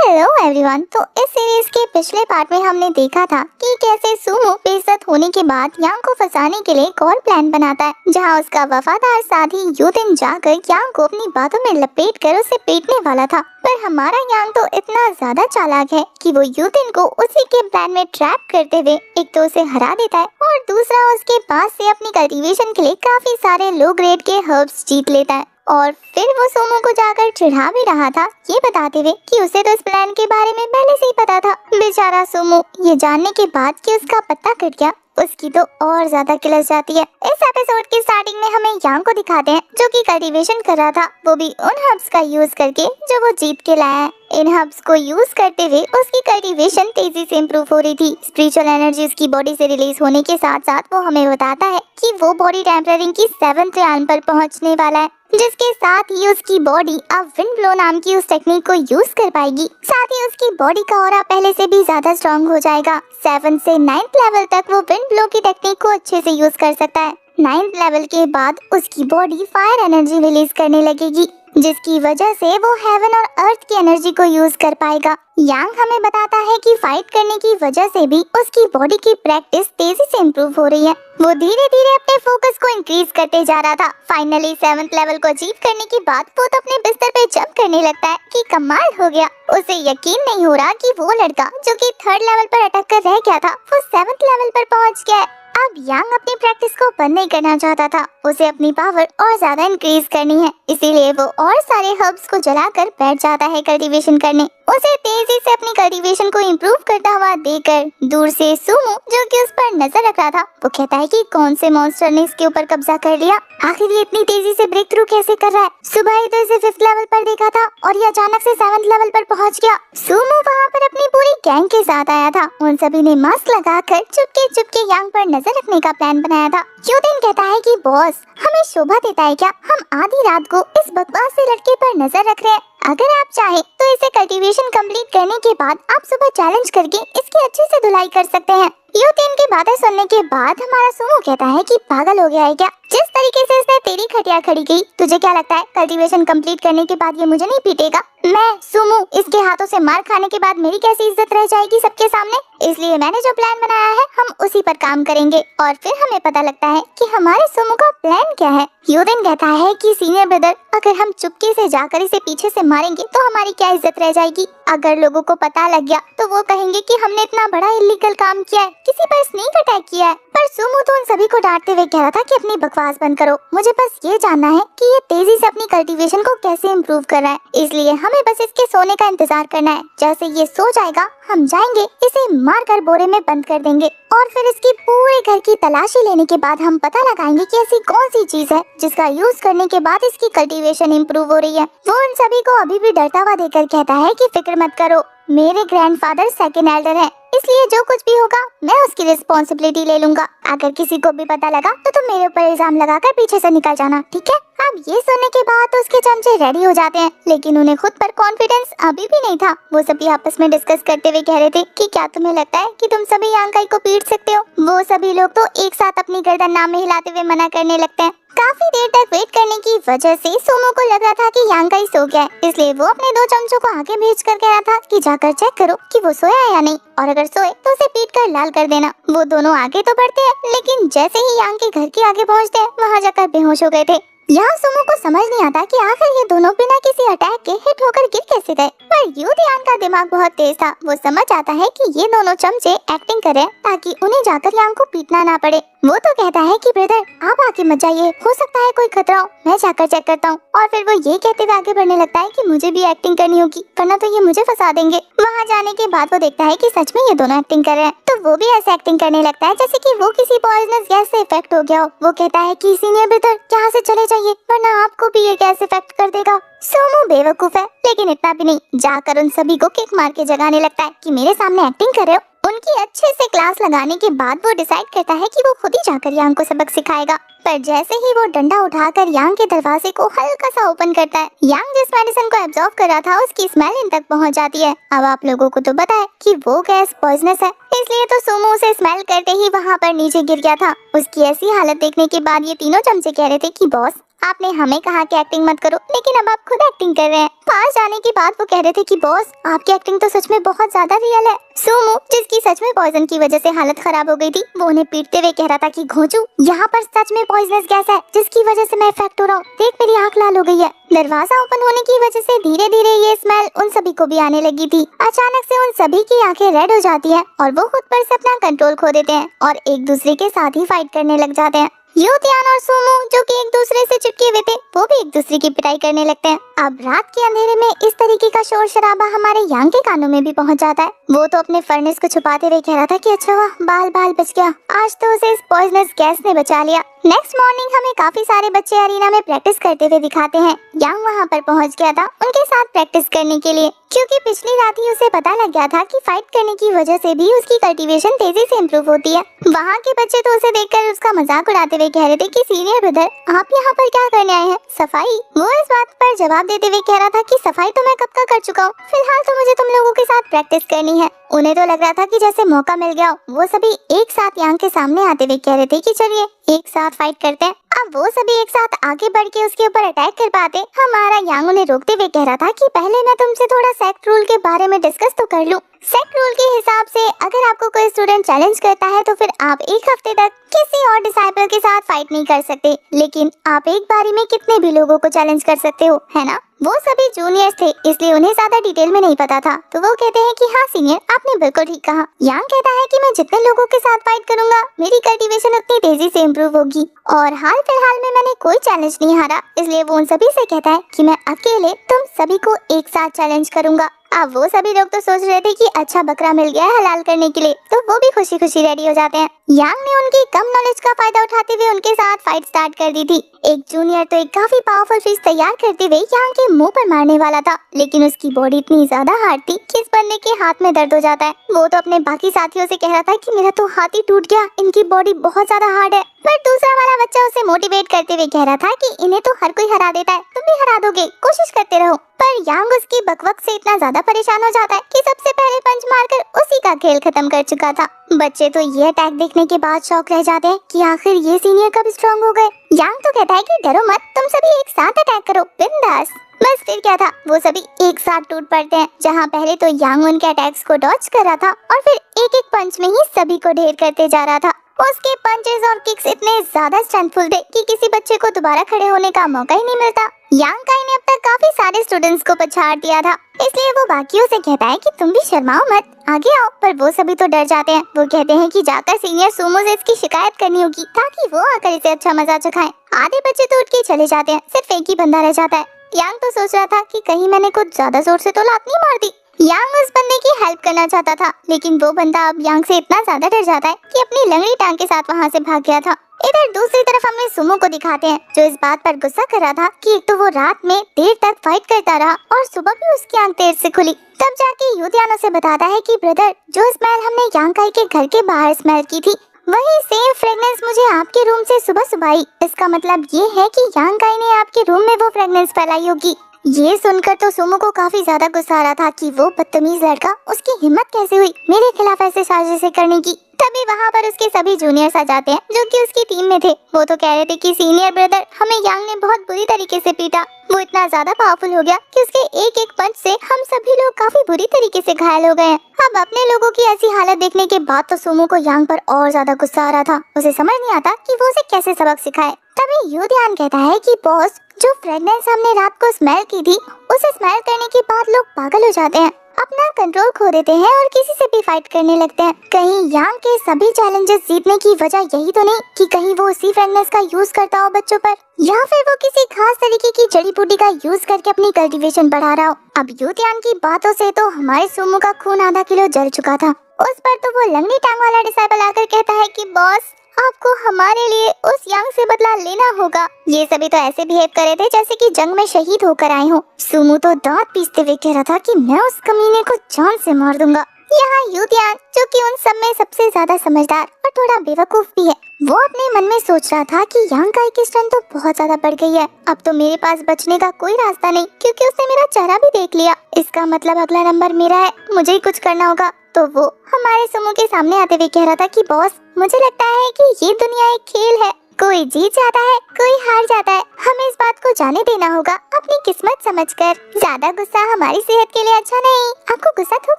Hello everyone. तो इस series के पिछले पार्ट में हमने देखा था कि कैसे सुमो बेइज्जत होने के बाद यांग को फंसाने के लिए एक और प्लान बनाता है, जहां उसका वफादार साथी यूतिन जाकर यांग को अपनी बातों में लपेट कर उसे पीटने वाला था। पर हमारा यांग तो इतना ज्यादा चालाक है कि वो यूतिन को उसी के प्लान में ट्रैप करते हुए एक तो उसे हरा देता है और दूसरा उसके पास से अपनी कल्टीवेशन के लिए काफी सारे लो ग्रेड के हर्ब्स जीत लेता है। और फिर वो सोमो को जाकर चिढ़ा भी रहा था, ये बताते हुए कि उसे तो इस प्लान के बारे में पहले से ही पता था। बेचारा सोमो ये जानने के बाद कि उसका पत्ता कट गया, उसकी तो और ज्यादा किलस जाती है। इस एपिसोड की स्टार्टिंग में हमें यांग को दिखाते हैं जो कि कल्टीवेशन कर रहा था, वो भी उन हर्ब्स का यूज करके जो वो जीत के लाया है। इन हर्ब्स को यूज करते हुए उसकी कल्टीवेशन तेजी से इम्प्रूव हो रही थी। स्पिरिचुअल एनर्जी उसकी बॉडी से रिलीज होने के साथ साथ वो हमें बताता है कि वो बॉडी टेम्पररिंग की 7th realm पर पहुंचने वाला है, जिसके साथ ही उसकी बॉडी अब विंड ब्लो नाम की उस टेक्निक को यूज कर पाएगी। साथ ही उसकी बॉडी का ऑरा पहले से भी ज्यादा स्ट्रॉन्ग हो जाएगा। 7 से 9th लेवल तक वो विंड ब्लो की टेक्निक को अच्छे से यूज कर सकता है। 9th लेवल के बाद उसकी बॉडी फायर एनर्जी रिलीज करने लगेगी, जिसकी वजह से वो हेवन और अर्थ की एनर्जी को यूज कर पाएगा। यांग हमें बताता है कि फाइट करने की वजह से भी उसकी बॉडी की प्रैक्टिस तेजी से इम्प्रूव हो रही है। वो धीरे धीरे अपने फोकस को इंक्रीज करते जा रहा था। फाइनली 7th लेवल को अचीव करने के बाद वो तो अपने बिस्तर पे जंप करने लगता है कि कमाल हो गया। उसे यकीन नहीं हो रहा कि वो लड़का जो कि 3rd लेवल पर अटक कर रह गया था, वो 7th लेवल पर पहुंच गया है। अब यांग अपनी प्रैक्टिस को बंद नहीं करना चाहता था, उसे अपनी पावर और ज्यादा इंक्रीज करनी है, इसीलिए वो और सारे हर्ब्स को जलाकर बैठ जाता है कल्टीवेशन करने। उसे तेजी से अपनी कल्टीवेशन को इम्प्रूव करता हुआ देखकर दूर से सुमो जो कि उस पर नजर रख रहा था, वो कहता है कि कौन से मॉन्स्टर ने इसके ऊपर कब्जा कर लिया, आखिर ये इतनी तेजी से ब्रेक थ्रू कैसे कर रहा है। सुबह ही तो इसे 5th लेवल पर देखा था और ये अचानक से 7th लेवल पर पहुंच गया। सुमो वहाँ पर अपनी पूरी गैंग के साथ आया था। उन सभी ने मास्क लगाकर चुपके चुपके यांग पर नजर रखने का प्लान बनाया था। यूतिन कहता है कि बॉस हमें शोभा देता है क्या, हम आधी रात को इस बकवास से लड़के पर नजर रख रहे हैं। अगर आप चाहें तो इसे कल्टीवेशन कंप्लीट करने के बाद आप सुबह चैलेंज करके इसकी अच्छे से धुलाई कर सकते हैं। यूतिन की बातें सुनने के बाद हमारा सुमो कहता है कि पागल हो गया है क्या, जिस तरीके से इसने तेरी खटिया खड़ी की, तुझे क्या लगता है कल्टीवेशन कंप्लीट करने के बाद ये मुझे नहीं पीटेगा? मैं सुमो इसके हाथों से मार खाने के बाद मेरी कैसी इज्जत रह जाएगी सबके सामने? इसलिए मैंने जो प्लान बनाया है हम उसी पर काम करेंगे। और फिर हमें पता लगता है कि हमारे सुमो का प्लान क्या है। यूतिन कहता है कि सीनियर ब्रदर अगर हम चुपके से जाकर इसे पीछे से मारेंगे तो हमारी क्या इज्जत रह जाएगी। अगर लोगों को पता लग गया तो वो कहेंगे कि हमने इतना बड़ा इलीगल काम किया है, किसी पर स्नीक अटैक किया है। पर सुमो तो उन सभी को डांटते हुए कह रहा था कि अपनी बकवास बंद करो, मुझे बस ये जानना है कि ये तेजी से अपनी कल्टीवेशन को कैसे इम्प्रूव कर रहा है, इसलिए हमें बस इसके सोने का इंतजार करना है। जैसे ये सो जाएगा हम जाएंगे इसे मार कर बोरे में बंद कर देंगे और फिर इसकी पूरे घर की तलाशी लेने के बाद हम पता लगाएंगे कि ऐसी कौन सी चीज है जिसका यूज करने के बाद इसकी कल्टीवेशन इम्प्रूव हो रही है। वो उन सभी को अभी भी डरता हुआ देखकर कहता है कि फिक्र मत करो, मेरे ग्रैंडफादर 2nd एल्डर है, इसलिए जो कुछ भी होगा मैं उसकी रिस्पॉन्सिबिलिटी ले लूंगा। अगर किसी को भी पता लगा तो तुम मेरे ऊपर इल्जाम लगाकर पीछे से निकल जाना, ठीक है? अब ये सुनने के बाद तो उसके चमचे रेडी हो जाते हैं, लेकिन उन्हें खुद पर कॉन्फिडेंस अभी भी नहीं था। वो सभी आपस में डिस्कस करते हुए कह रहे थे कि क्या तुम्हें लगता है कि तुम सभी यांग को पीट सकते हो? वो सभी लोग तो एक साथ अपनी गर्दन नाम में हिलाते हुए मना करने लगते हैं। काफी देर तक वेट करने की वजह से सोमो को लग रहा था कि यांग सो गया है, इसलिए वो अपने 2 चमचों को आगे भेज कर कह रहा था कि जाकर चेक करो कि वो सोया है या नहीं, और अगर सोए तो उसे पीट कर लाल कर देना। वो दोनों आगे तो बढ़ते हैं, लेकिन जैसे ही यांग के घर के आगे पहुँचते हैं वहाँ जाकर बेहोश हो गए थे। यहाँ सोमो को समझ नहीं आता कि आखिर ये दोनों बिना किसी अटैक के हिट होकर गिर कैसे गए। पर यूतिन का दिमाग बहुत तेज था, वो समझ आता है कि ये दोनों चमचे एक्टिंग करें ताकि उन्हें जाकर यांग को पीटना ना पड़े। वो तो कहता है कि ब्रदर आप आगे मत जाइए, हो सकता है कोई खतरा हो, मैं जाकर चेक करता हूँ। और फिर वो ये कहते हुए आगे बढ़ने लगता है कि मुझे भी एक्टिंग करनी होगी, वरना तो ये मुझे फंसा देंगे। वहाँ जाने के बाद वो देखता है कि सच में ये दोनों एक्टिंग कर रहे हैं, तो वो भी ऐसे एक्टिंग करने लगता है जैसे कि वो किसी पॉइजनस गैस से इफेक्ट हो गया हो। वो कहता है कि सीनियर ब्रदर यहाँ से चले जाइए, वरना आपको भी ये गैस इफेक्ट कर देगा। सोमो बेवकूफ है, लेकिन इतना भी नहीं, जाकर उन सभी को किक मार के जगाने लगता है कि मेरे सामने एक्टिंग कर रहे हो। उनकी अच्छे से क्लास लगाने के बाद वो डिसाइड करता है कि वो खुद ही जाकर यांग को सबक सिखाएगा। पर जैसे ही वो डंडा उठाकर यांग के दरवाजे को हल्का सा ओपन करता है, यांग जिस मेडिसिन को एब्जॉर्ब कर रहा था उसकी स्मेल इन तक पहुंच जाती है। अब आप लोगों को तो पता है कि वो गैस पॉइजनस है, इसलिए तो सोमो उसे स्मेल करते ही वहाँ पर नीचे गिर गया था। उसकी ऐसी हालत देखने के बाद ये तीनों चमचे कह रहे थे कि बॉस आपने हमें कहा कि एक्टिंग मत करो, लेकिन अब आप खुद एक्टिंग कर रहे हैं। पास जाने के बाद वो कह रहे थे कि बॉस आपकी एक्टिंग तो सच में बहुत ज्यादा रियल है। सुमो, जिसकी सच में पॉइजन की वजह से हालत खराब हो गई थी, वो उन्हें पीटते हुए कह रहा था कि घोंचू, यहाँ पर सच में पॉइजनस गैस है जिसकी वजह से मैं इफेक्ट हो रहा हूँ। देख मेरी आँख लाल हो गई है। दरवाजा ओपन होने की वजह से धीरे धीरे ये स्मेल उन सभी को भी आने लगी थी। अचानक से उन सभी की आंखें रेड हो जाती है और वो खुद पर से अपना कंट्रोल खो देते हैं और एक दूसरे के साथ ही फाइट करने लग जाते हैं। यूतियान और सुमो, जो कि एक दूसरे से चिपके हुए थे, वो भी एक दूसरे की पिटाई करने लगते हैं। अब रात के अंधेरे में इस तरीके का शोर शराबा हमारे यांग के कानों में भी पहुंच जाता है। वो तो अपने फर्नेस को छुपाते हुए कह रहा था कि अच्छा हुआ बाल बाल बच गया, आज तो उसे इस पॉइजनस गैस ने बचा लिया। नेक्स्ट मॉर्निंग हमें काफी सारे बच्चे अरीना में प्रैक्टिस करते हुए दिखाते हैं। यांग वहाँ पर पहुँच गया था उनके साथ प्रैक्टिस करने के लिए, क्योंकि पिछली रात ही उसे पता लग गया था कि फाइट करने की वजह से भी उसकी कल्टीवेशन तेजी से इम्प्रूव होती है। वहाँ के बच्चे तो उसे देखकर उसका मजाक उड़ाते हुए कह रहे थे कि सीनियर ब्रदर आप यहाँ पर क्या करने आए हैं, सफाई? वो इस बात पर जवाब देते हुए कह रहा था कि सफाई तो मैं कब का कर चुका हूँ, फिलहाल तो मुझे तुम लोगों के साथ प्रैक्टिस करनी है। उन्हें तो लग रहा था कि जैसे मौका मिल गया। वो सभी एक साथ यांग के सामने आते हुए कह रहे थे कि चलिए एक साथ फाइट करते हैं। अब वो सभी एक साथ आगे बढ़ के उसके ऊपर अटैक कर पाते। हमारा यांग उन्हें रोकते हुए कह रहा था कि पहले मैं तुमसे थोड़ा सेक्ट रूल के बारे में डिस्कस तो कर लूं। सेक्ट रूल के हिसाब से अगर आपको कोई स्टूडेंट चैलेंज करता है तो फिर आप एक हफ्ते तक किसी और डिसाइपल के साथ फाइट नहीं कर सकते, लेकिन आप एक बारी में कितने भी लोगों को चैलेंज कर सकते हो, है ना? वो सभी जूनियर्स थे इसलिए उन्हें ज्यादा डिटेल में नहीं पता था, तो वो कहते हैं कि हाँ सीनियर, आपने बिल्कुल ठीक कहा। यांग कहता है कि मैं जितने लोगों के साथ फाइट करूंगा मेरी कल्टीवेशन उतनी तेजी से इम्प्रूव होगी, और हाल फिलहाल में मैंने कोई चैलेंज नहीं हारा, इसलिए वो उन सभी से कहता है कि मैं अकेले तुम सभी को एक साथ चैलेंज करूंगा। अब वो सभी लोग तो सोच रहे थे कि अच्छा बकरा मिल गया है हलाल करने के लिए, तो वो भी खुशी खुशी रेडी हो जाते हैं। यांग ने उनकी कम नॉलेज का फायदा उठाते हुए उनके साथ फाइट स्टार्ट कर दी थी। एक जूनियर तो एक काफी पावरफुल फिश तैयार करते हुए यांग के मुंह पर मारने वाला था, लेकिन उसकी बॉडी इतनी ज्यादा हार्ड थी कि इस बंदे के हाथ में दर्द हो जाता है। वो तो अपने बाकी साथियों से कह रहा था कि मेरा तो हाथ ही टूट गया, इनकी बॉडी बहुत ज्यादा हार्ड है। पर दूसरा वाला बच्चा उसे मोटिवेट करते हुए कह रहा था कि इन्हें तो हर कोई हरा देता है, तुम भी हरा दोगे, कोशिश करते रहो। पर यांग उसकी बकवक से इतना ज्यादा परेशान हो जाता है कि सबसे पहले पंच मारकर उसी का खेल खत्म कर चुका था। बच्चे तो ये अटैक देखने के बाद शॉक रह जाते हैं कि आखिर ये सीनियर कब स्ट्रॉन्ग हो गए। यांग तो कहता है कि डरो मत, तुम सभी एक साथ अटैक करो, बिंदास। बस फिर क्या था, वो सभी एक साथ टूट पड़ते हैं। जहाँ पहले तो यांग उनके अटैक्स को डॉज कर रहा था और फिर एक एक पंच में ही सभी को ढेर करते जा रहा था। उसके पंचेस और किक्स इतने ज्यादा स्ट्रेंथफुल थे कि किसी बच्चे को दोबारा खड़े होने का मौका ही नहीं मिलता। यांग काई ने अब तक काफी सारे स्टूडेंट्स को पछाड़ दिया था, इसलिए वो बाकियों से कहता है कि तुम भी शर्माओ मत, आगे आओ। पर वो सभी तो डर जाते हैं। वो कहते हैं कि जाकर सीनियर सुमो से इसकी शिकायत करनी होगी ताकि वो आकर इसे अच्छा मजा चखाए। आधे बच्चे तो उठ के चले जाते हैं, सिर्फ एक ही बंदा रह जाता है। यांग तो सोच रहा था कि कहीं मैंने कुछ ज्यादा जोर से तो लात नहीं मार दी। यांग उस बंदे की हेल्प करना चाहता था, लेकिन वो बंदा अब यांग से इतना ज्यादा डर जाता है कि अपनी लंगड़ी टांग के साथ वहाँ से भाग गया था। इधर दूसरी तरफ हमें सुमो को दिखाते हैं, जो इस बात पर गुस्सा कर रहा था कि एक तो वो रात में देर तक फाइट करता रहा और सुबह भी उसकी आंख देर से खुली। तब जाके यूतियानो से बताता है कि ब्रदर, जो स्मेल हमने यांग काई के घर के बाहर स्मेल की थी, वही सेम फ्रेग्रेंस मुझे आपके रूम से सुबह सुबह आई। इसका मतलब ये है कि यांग काई ने आपके रूम में वो फ्रेग्रेंस फैलाई होगी। ये सुनकर तो सुमो को काफी ज्यादा गुस्सा आ रहा था कि वो बदतमीज लड़का, उसकी हिम्मत कैसे हुई मेरे खिलाफ ऐसे साजिशें करने की। तभी वहाँ पर उसके सभी जूनियर्स आ जाते हैं जो कि उसकी टीम में थे। वो तो कह रहे थे कि सीनियर ब्रदर, हमें यांग ने बहुत बुरी तरीके से पीटा, वो इतना ज्यादा पावरफुल हो गया कि उसके एक एक पंच से हम सभी लोग काफी बुरी तरीके से घायल हो गए हैं। अब अपने लोगों की ऐसी हालत देखने के बाद तो सुमो को यांग पर और ज्यादा गुस्सा आ रहा था। उसे समझ नहीं आता कि वो उसे कैसे सबक सिखाए। तभी यूतियान कहता है कि बॉस, जो फ्रेग्रेंस हमने रात को स्मेल की थी, उसे स्मेल करने के बाद लोग पागल हो जाते हैं, अपना कंट्रोल खो देते हैं और किसी से भी फाइट करने लगते हैं। कहीं यांग के सभी चैलेंजेस जीतने की वजह यही तो नहीं कि कहीं वो उसी फ्रेग्रेंस का यूज करता हो बच्चों पर, या फिर वो किसी खास तरीके की जड़ी बूटी का यूज करके अपनी कल्टीवेशन बढ़ा रहा हो। अब यूतियान की बातों से तो हमारे सुमो का खून आधा किलो जल चुका था। उस पर तो वो लंगड़ी टांग वाला डिसाइपल आकर कहता है कि बॉस, आपको हमारे लिए उस यांग से बदला लेना होगा। ये सभी तो ऐसे बिहेव कर रहे थे जैसे कि जंग में शहीद होकर आए हो। सुमो तो दांत पीसते हुए कह रहा था कि मैं उस कमीने को जान से मार दूंगा। यहाँ यूतियान, जो कि उन सब में सबसे ज्यादा समझदार और थोड़ा बेवकूफ भी है, वो अपने मन में सोच रहा था कि यांग काई की स्ट्रेंथ तो बहुत ज्यादा बढ़ गई है। अब तो मेरे पास बचने का कोई रास्ता नहीं, क्योंकि उसने मेरा चेहरा भी देख लिया। इसका मतलब अगला नंबर मेरा है, मुझे ही कुछ करना होगा। तो वो हमारे सुमो के सामने आते हुए कह रहा था कि बॉस, मुझे लगता है कि ये दुनिया एक खेल है, कोई जीत जाता है, कोई हार जाता है। हमें इस बात को जाने देना होगा अपनी किस्मत समझकर। ज्यादा गुस्सा हमारी सेहत के लिए अच्छा नहीं। आपको गुस्सा थूक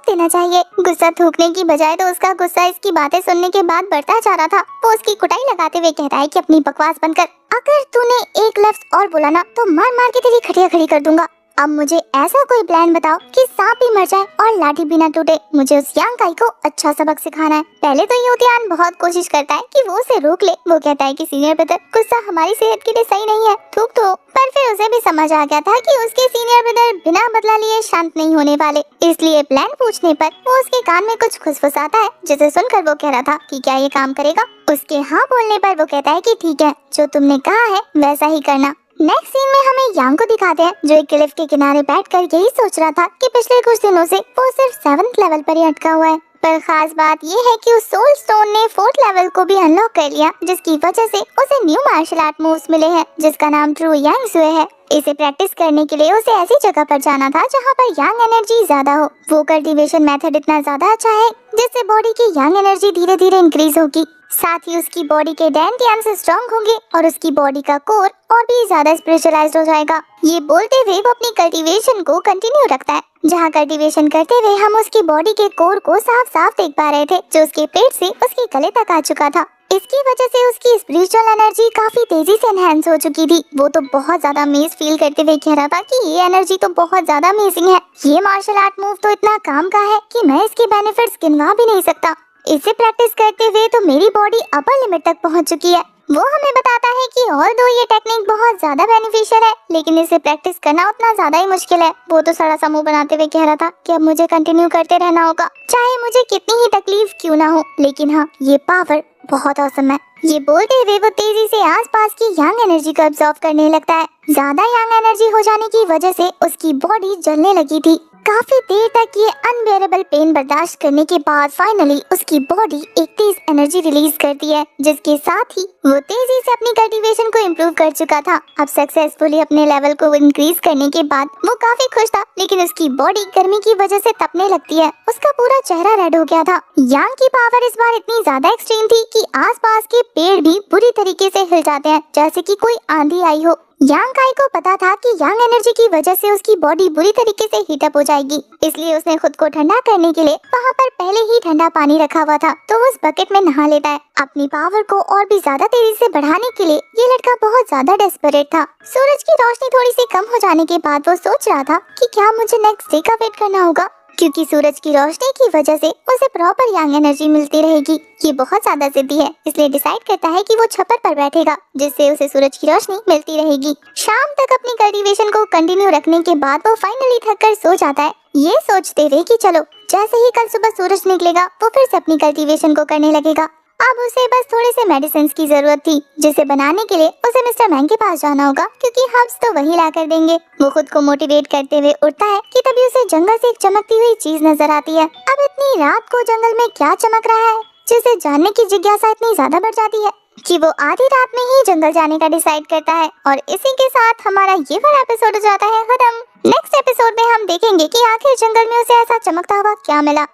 देना चाहिए। गुस्सा थूकने की बजाय तो उसका गुस्सा इसकी बातें सुनने के बाद बढ़ता जा रहा था। वो उसकी कुटाई लगाते हुए कहता है कि अपनी बकवास बंद कर। अगर तूने एक लफ्ज और बोला ना तो मार मार के तेरी खटिया खड़ी कर दूंगा। अब मुझे ऐसा कोई प्लान बताओ कि सांप भी मर जाए और लाठी भी ना टूटे। मुझे उस यांग काई को अच्छा सबक सिखाना है। पहले तो यूतियान बहुत कोशिश करता है कि वो उसे रोक ले। वो कहता है कि सीनियर ब्रदर, गुस्सा हमारी सेहत के लिए सही नहीं है, थूक दो। पर फिर उसे भी समझ आ गया था कि उसके सीनियर ब्रदर बिना बदला लिए शांत नहीं होने वाले। इसलिए प्लान पूछने पर वो उसके कान में कुछ खुसफुसाता है, जिसे सुनकर वो कह रहा था कि क्या ये काम करेगा। उसके हाँ बोलने पर वो कहता है कि ठीक है, जो तुमने कहा है वैसा ही करना। नेक्स्ट सीन में हमें यांग को दिखाते हैं, जो एक क्लिफ के किनारे बैठकर यही सोच रहा था कि पिछले कुछ दिनों से वो सिर्फ 7th लेवल पर ही अटका हुआ है। पर खास बात ये है कि उस सोल स्टोन ने 4th लेवल को भी अनलॉक कर लिया, जिसकी वजह से उसे न्यू मार्शल आर्ट मूव्स मिले हैं, जिसका नाम ट्रू यांग सुए है। इसे प्रैक्टिस करने के लिए उसे ऐसी जगह पर जाना था जहाँ पर यांग एनर्जी ज्यादा हो। वो कल्टीवेशन मेथड इतना ज्यादा अच्छा है जिससे बॉडी की यांग एनर्जी धीरे धीरे इंक्रीज होगी। साथ ही उसकी बॉडी के डैंटियन से स्ट्रॉन्ग होंगे और उसकी बॉडी का कोर और भी ज्यादा स्पिरिचुअलाइज्ड हो जाएगा। ये बोलते हुए वो अपनी कल्टीवेशन को कंटिन्यू रखता है, जहाँ कल्टीवेशन करते हुए हम उसकी बॉडी के कोर को साफ साफ देख पा रहे थे, जो उसके पेट से उसके गले तक आ चुका था। इसकी वजह से उसकी स्पिरिचुअल एनर्जी काफी तेजी से एनहांस हो चुकी थी। वो तो बहुत ज्यादा अमेज फील करते हुए कह रहा था कि ये एनर्जी तो बहुत ज्यादा अमेजिंग है। ये मार्शल आर्ट मूव तो इतना काम का है कि मैं इसके बेनिफिट्स गिनवा भी नहीं सकता। इसे प्रैक्टिस करते हुए तो मेरी बॉडी अपर लिमिट तक पहुंच चुकी है। वो हमें बताता है कि ऑल्दो ये टेक्निक बहुत ज्यादा बेनिफिशियल है, लेकिन इसे प्रैक्टिस करना उतना ज्यादा ही मुश्किल है। वो तो सड़ा सा मुंह बनाते हुए कह रहा था कि अब मुझे कंटिन्यू करते रहना होगा, चाहे मुझे कितनी ही तकलीफ क्यों ना हो। लेकिन हाँ, ये पावर बहुत औसम है। ये बोलते हुए वो तेजी से आसपास की यांग एनर्जी को अब्सॉर्ब करने लगता है। ज्यादा यांग एनर्जी हो जाने की वजह से उसकी बॉडी जलने लगी थी। काफी देर तक ये अनबेरेबल पेन बर्दाश्त करने के बाद फाइनली उसकी बॉडी एक तेज एनर्जी रिलीज करती है, जिसके साथ ही वो तेजी से अपनी कल्टीवेशन को इम्प्रूव कर चुका था। अब सक्सेसफुली अपने लेवल को इंक्रीज करने के बाद वो काफी खुश था, लेकिन उसकी बॉडी गर्मी की वजह से तपने लगती है। उसका पूरा चेहरा रेड हो गया था। यांग की पावर इस बार इतनी ज्यादा एक्सट्रीम थी कि आसपास के पेड़ भी बुरी तरीके से हिल जाते हैं, जैसे कि कोई आंधी आई हो। यांग काई को पता था कि यांग एनर्जी की वजह से उसकी बॉडी बुरी तरीके से हीट अप हो जाएगी, इसलिए उसने खुद को ठंडा करने के लिए वहाँ पर पहले ही ठंडा पानी रखा हुआ था, तो वो उस बकेट में नहा लेता है। अपनी पावर को और भी ज्यादा तेजी से बढ़ाने के लिए ये लड़का बहुत ज्यादा डेस्परेट था। सूरज की रोशनी थोड़ी सी कम हो जाने के बाद वो सोच रहा था कि क्या मुझे नेक्स्ट डे का वेट करना होगा, क्योंकि सूरज की रोशनी की वजह से उसे प्रॉपर यांग एनर्जी मिलती रहेगी। ये बहुत ज्यादा जिद्दी है, इसलिए डिसाइड करता है कि वो छप्पर पर बैठेगा, जिससे उसे सूरज की रोशनी मिलती रहेगी। शाम तक अपनी कल्टीवेशन को कंटिन्यू रखने के बाद वो फाइनली थक कर सो जाता है, ये सोचते हुए कि चलो जैसे ही कल सुबह सूरज निकलेगा वो फिर से अपनी कल्टीवेशन को करने लगेगा। अब उसे बस थोड़े से मेडिसिन की जरूरत थी, जिसे बनाने के लिए उसे मिस्टर मैंग के पास जाना होगा, क्योंकि हर्ब्स तो वही ला कर देंगे। वो खुद को मोटिवेट करते हुए उठता है कि तभी उसे जंगल से एक चमकती हुई चीज नजर आती है। अब इतनी रात को जंगल में क्या चमक रहा है, जिसे जानने की जिज्ञासा इतनी ज्यादा बढ़ जाती है कि वो आधी रात में ही जंगल जाने का डिसाइड करता है। और इसी के साथ हमारा ये वाला एपिसोड हो जाता है खत्म। नेक्स्ट एपिसोड में हम देखेंगे कि आखिर जंगल में उसे ऐसा चमकता हुआ क्या मिला।